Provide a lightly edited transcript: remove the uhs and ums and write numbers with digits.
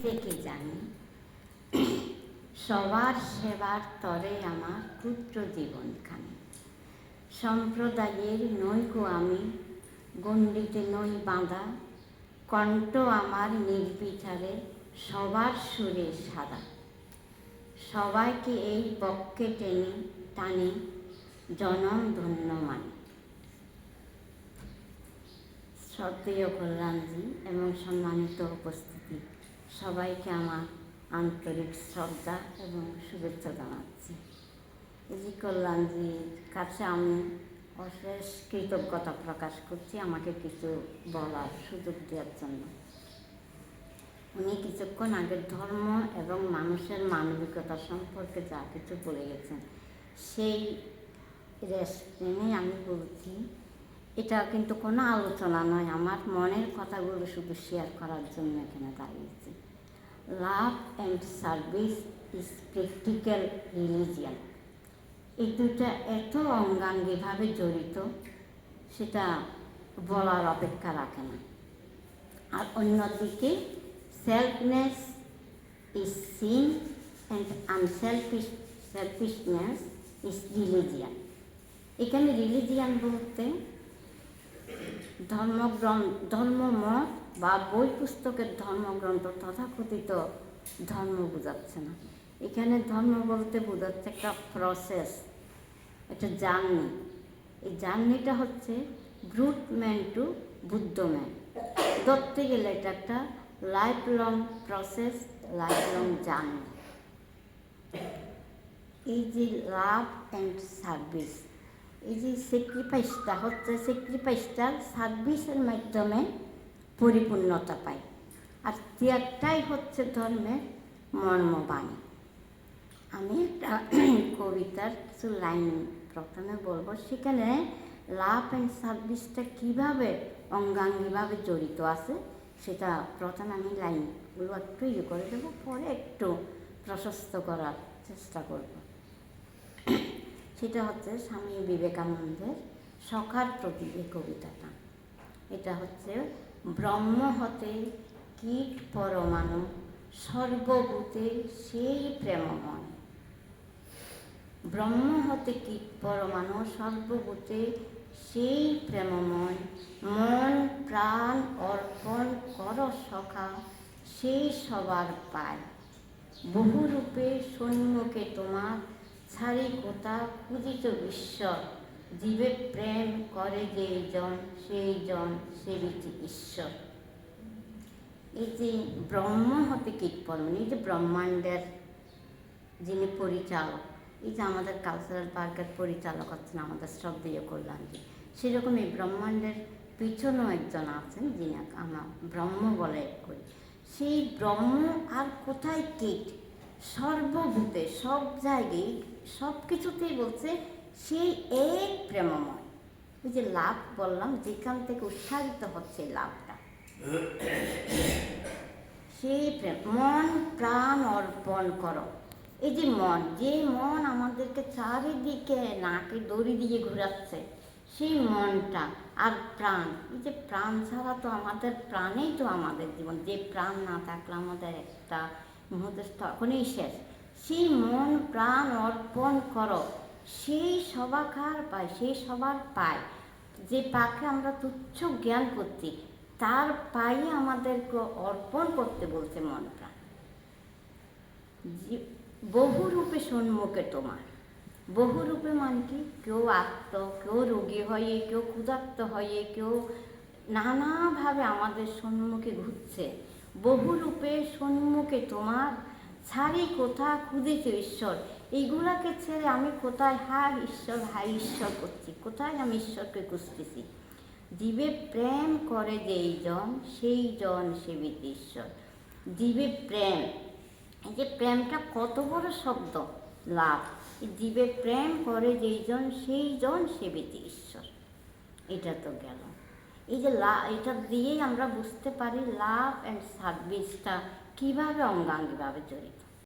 থেকে জানি সবার সেবার তরে আমার ক্ষুদ্র জীবনখানি। সম্প্রদায়ের নৈকো আমি, গণ্ডিতে নই বাঁধা, কণ্ঠ আমার নির্বিচারে সবার সুরে সাদা। সবাইকে এই বক্ষে টেনে টানে জনম ধন্য মানে। শ্রদ্ধেয় কল্যাণজি এবং সম্মানিত উপস্থিতি, সবাইকে আমার আন্তরিক শ্রদ্ধা এবং শুভেচ্ছা জানাচ্ছি। জি কল্যাণজির কাছে আমি অশেষ কৃতজ্ঞতা প্রকাশ করছি আমাকে কিছু বলার সুযোগ দেওয়ার জন্য। উনি কিছুক্ষণ আগে ধর্ম এবং মানুষের মানবিকতা সম্পর্কে যা কিছু বলে গেছেন, সেই রেসপেক্টে আমি বলছি, এটা কিন্তু কোনো আলোচনা নয়, আমার মনের কথাগুলো শুধু শেয়ার করার জন্য এখানে দাঁড়িয়েছি। Love and service is practical religion. এই দুটা এত অঙ্গাঙ্গিভাবে জড়িত, সেটা বলার অপেক্ষা রাখে না। আর অন্যদিকে selfness is sin and unselfishness is religion. এখানে রিলিজিয়ান বলতে ধর্মমত বা বই পুস্তকের ধর্মগ্রন্থ তথাকথিত ধর্ম বোঝাচ্ছে না। এখানে ধর্ম বলতে বোঝাচ্ছে একটা প্রসেস, একটা জার্নি। এই জার্নিটা হচ্ছে brute man to Buddha man. ধরতে গেলে এটা একটা life long process, life long journey. এই যে লাভ অ্যান্ড সার্ভিস, এই যে স্যাক্রিফাইসটা হচ্ছে, স্যাক্রিফাইসটা সার্ভিসের মাধ্যমে পরিপূর্ণতা পায়। আর ত্যাগটাই হচ্ছে ধর্মের মর্মবাণী। আমি একটা কবিতার কিছু লাইন প্রথমে বলবো, সেখানে লাভ অ্যান্ড সার্ভিসটা কীভাবে অঙ্গাঙ্গিভাবে জড়িত আছে সেটা প্রথমে আমি লাইনগুলো একটু করে দেবো, পরে একটু প্রশস্ত করার চেষ্টা করব। সেটা হচ্ছে স্বামী বিবেকানন্দের সখার প্রতি এই কবিতাটা। এটা হচ্ছে, ব্রহ্ম হতে কীট পরমাণু, সর্বভূতে সেই প্রেমময়। ব্রহ্ম হতে কীট পরমাণু, সর্বভূতে সেই প্রেমময়। মন প্রাণ অর্পণ কর সখা, সেই সবার পায়। বহুরূপে সন্মুখে তোমার, ছাড়ি কোথা খুঁজিত ঈশ্বর। জীবে প্রেম করে যেই জন, সেই জন সেবিছে ঈশ্বর। এই যে ব্রহ্ম হতে কীট পরমাণু, এই যে ব্রহ্মাণ্ডের যিনি পরিচালক, এই যে আমাদের কালচারাল পার্কের পরিচালক হচ্ছেন আমাদের শ্রদ্ধেয় কল্যাণজি, সেরকম এই ব্রহ্মাণ্ডের পিছনেও একজন আছেন যিনি আমরা ব্রহ্ম বলে করি। সেই ব্রহ্ম আর কোথায় কীট, সর্বভূতে সব জায়গায় সব কিছুতেই বলছে সেই এক প্রেমময়। ওই যে লাভ বললাম, যেখান থেকে উৎসাহিত হচ্ছে লাভটা, সেই প্রেম। মন প্রাণ অর্পণ করো। এই যে মন, যে মন আমাদেরকে চারিদিকে নাকে দড়ি দিয়ে ঘোরাচ্ছে, সেই মনটা। আর প্রাণ, এই যে প্রাণ ছাড়া তো আমাদের প্রাণেই তো আমাদের জীবন, যে প্রাণ না থাকলে আমাদের একটা মুহূর্ত তখনই শেষ। সেই মন প্রাণ অর্পণ করো, সেই সবাকার পায়, সেই সবার পায়। যে পাকে আমরা তুচ্ছ জ্ঞান করছি, তার পায়ে আমাদেরকে অর্পণ করতে বলছে মন প্রাণ। বহুরূপে সন্মুখে তোমার। বহুরূপে মানে কি, কেউ আত্ম, কেউ রোগী হয়ে, কেউ ক্ষুধার্ত হয়ে, কেউ নানাভাবে আমাদের সম্মুখে ঘুরছে। বহুরূপে সন্মুখে তোমার, ছাড়ি কোথা খুঁজেছে ঈশ্বর। এইগুলাকে ছেড়ে আমি কোথায় হাই ঈশ্বর করছি, কোথায় আমি ঈশ্বরকে খুঁজতেছি। জীবে প্রেম করে যেই জন, সেই জন সেবিতে ঈশ্বর। জীবে প্রেম, এই যে প্রেমটা কত বড় শব্দ, লাভ। জীবে প্রেম করে যেই জন, সেই জন সেবিতে ঈশ্বর। এটা তো গেল। এই যে এটা দিয়েই আমরা বুঝতে পারি লাভ অ্যান্ড সার্ভিসটা কীভাবে অঙ্গাঙ্গিভাবে জড়িত।